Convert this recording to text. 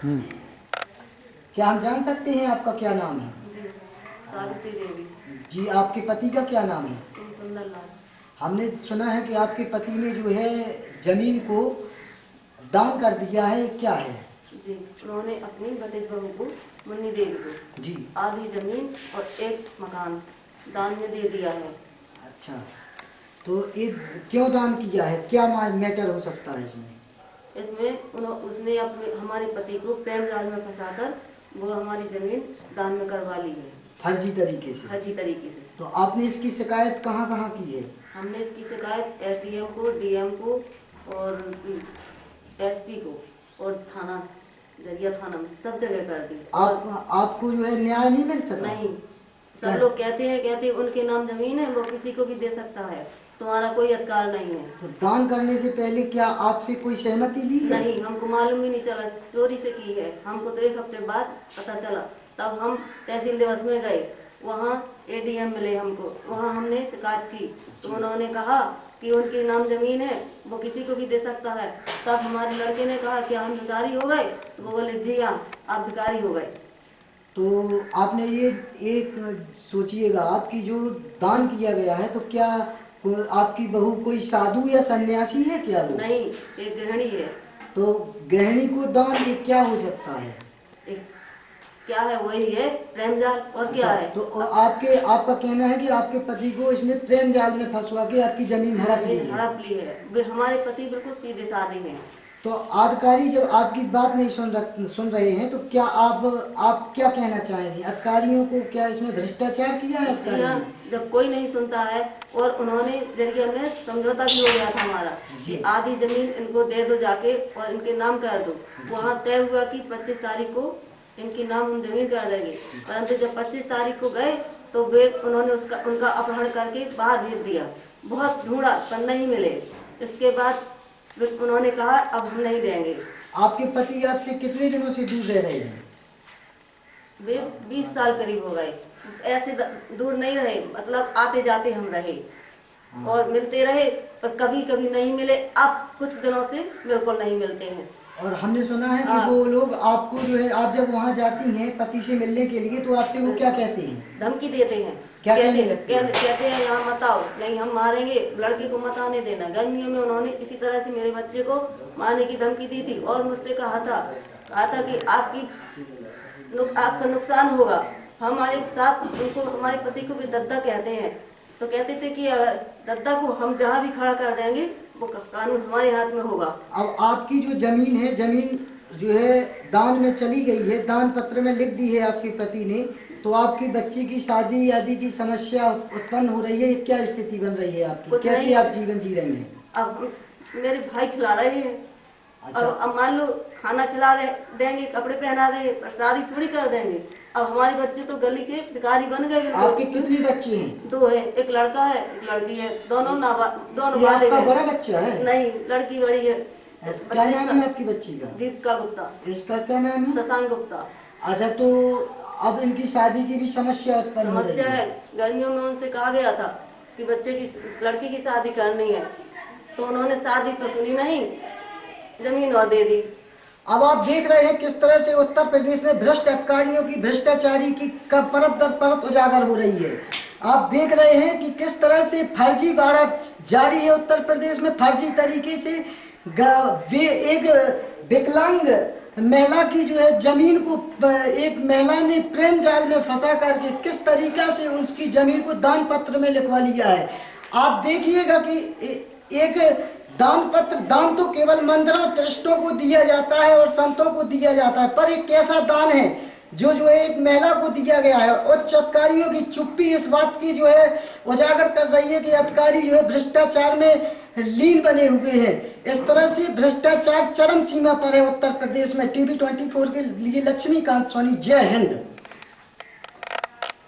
क्या हम जान सकते हैं आपका क्या नाम है? सावित्री देवी। जी, आपके पति का क्या नाम है? सुंदरलाल। हमने सुना है कि आपके पति ने जो है जमीन को दान कर दिया है, क्या है? जी, उन्होंने अपनी भतीज बहू को, मुन्नी देवी को, जी, आधी जमीन और एक मकान दान में दे दिया है। अच्छा, तो एक क्यों दान किया है, क्या मैटर हो सकता है इसमें? उसने अपने हमारे पति को प्रेम जाल में फंसाकर वो हमारी जमीन दान में करवा ली है, फर्जी तरीके से। फर्जी तरीके से। तो आपने इसकी शिकायत कहाँ कहाँ की है? हमने इसकी शिकायत एसडीएम को, डीएम को और एसपी को और थाना जरिया थाना में सब जगह कर दी। आपको जो है न्याय नहीं मिल सका? नहीं, सब लोग कहते हैं उनके नाम जमीन है, वो किसी को भी दे सकता है, तुम्हारा कोई अधिकार नहीं है। तो दान करने से पहले क्या आपसे कोई सहमति ली है? नहीं, हमको मालूम ही नहीं चला, चोरी से की है। हमको तो 1 हफ्ते बाद पता चला, तब हम तहसील दिवस में गए, वहाँ एडीएम मिले हमको, वहाँ हमने शिकायत की तो उन्होंने कहा कि उनकी नाम जमीन है, वो किसी को भी दे सकता है। तब हमारे लड़के ने कहा कि हम भिखारी हो गए, तो वो बोले जी हाँ, आप भिखारी हो गए। तो आपने ये एक सोचिएगा, आपकी जो दान किया गया है, तो क्या आपकी बहू कोई साधु या सन्यासी है क्या वो? नहीं, एक गृहिणी है। तो गृहिणी को दान ये क्या हो सकता है? क्या है, वही है प्रेम जाल, और क्या है? तो आपका कहना है कि आपके पति को इसने प्रेम जाल में फंसवा के आपकी जमीन हड़प ली है? वे हमारे पति बिल्कुल सीधे साधे हैं। तो अधिकारी जब आपकी बात नहीं सुन रहे हैं, तो क्या आप क्या कहना चाहेंगे? अधिकारियों को क्या इसमें भ्रष्टाचार किया है अधिकारियों ने? जब कोई नहीं सुनता है, और उन्होंने जरिए में समझौता भी हो गया था हमारा कि आधी जमीन इनको दे दो जाके और इनके नाम कर दो। वहाँ तय हुआ कि 25 तारीख को इनकी नाम हम जमीन कर देंगे, परंतु जब 25 तारीख को गए तो उन्होंने उनका अपहरण करके बाहर भेज दिया। बहुत ढूंढा पर नहीं मिले। इसके बाद उन्होंने कहा अब हम नहीं देंगे। आपके पति आपसे कितने दिनों से दूर रह रहे हैं? वे 20 साल करीब हो गए। ऐसे दूर नहीं रहे, मतलब आते जाते हम रहे और मिलते रहे, पर कभी कभी नहीं मिले। अब कुछ दिनों से बिल्कुल नहीं मिलते हैं। और हमने सुना है कि वो लोग आपको जो है, आप जब वहाँ जाती हैं पति से मिलने के लिए, तो आपसे वो क्या कहते हैं? धमकी देते हैं। क्या कहते हैं यहाँ मत आओ, नहीं हम मारेंगे, लड़के को मत आने देना। गर्मियों में उन्होंने इसी तरह से मेरे बच्चे को मारने की धमकी दी थी और मुझसे कहा था कि आपका नुकसान होगा। हमारे साथ उनको, हमारे पति को भी दद्दा कहते हैं, तो कहते थे कि अगर दद्दा को हम जहाँ भी खड़ा कर देंगे वो कानून हमारे हाथ में होगा। अब आपकी जो जमीन है, जमीन जो है दान में चली गई है, दान पत्र में लिख दी है आपके पति ने, तो आपकी बच्ची की शादी आदि की समस्या उत्पन्न हो रही है, क्या स्थिति बन रही है आपकी? कैसे आप जीवन जी रही हैं? अब मेरे भाई खिला रहे हैं। अच्छा। अब मान लो खाना खिला देंगे, कपड़े पहना देंगे, पर शादी थोड़ी कर देंगे। अब हमारे बच्चे तो गली के भिखारी बन गए। आपके कितने बच्चे हैं? 2 है, एक लड़का है, एक लड़की है, दोनों आपका बड़ा बच्चा है? नहीं, लड़की बड़ी है। क्या नाम है आपकी बच्ची का? दीपिका गुप्ता। इसका क्या नाम है? शशांक गुप्ता। अच्छा, तो अब इनकी शादी की भी समस्या उत्पन्न हो रही है। गर्मियों में उनसे कहा गया था कि लड़की की शादी करनी है, तो उन्होंने शादी तो सुनी नहीं, जमीन और दे दी। अब आप देख रहे हैं किस तरह से उत्तर प्रदेश में भ्रष्ट अधिकारियों की, भ्रष्टाचारी की परत दर परत उजागर हो रही है। आप देख रहे हैं कि किस तरह से फर्जी वारंट जारी है उत्तर प्रदेश में। फर्जी तरीके से एक विकलांग महिला की जो है जमीन को एक महिला ने प्रेम जाल में फंसा करके किस तरीका से उसकी जमीन को दान पत्र में लिखवा लिया है। आप देखिएगा कि एक दान तो केवल मंदिरों ट्रस्टों को दिया जाता है और संतों को दिया जाता है, पर एक कैसा दान है जो एक महिला को दिया गया है। उच्च अधिकारियों की चुप्पी इस बात की जो है उजागर कर रही है कि अधिकारी जो है भ्रष्टाचार में लीन बने हुए हैं। इस तरह से भ्रष्टाचार चरम सीमा पर है उत्तर प्रदेश में। TV 24 के लिए लक्ष्मीकांत सोनी, जय हिंद।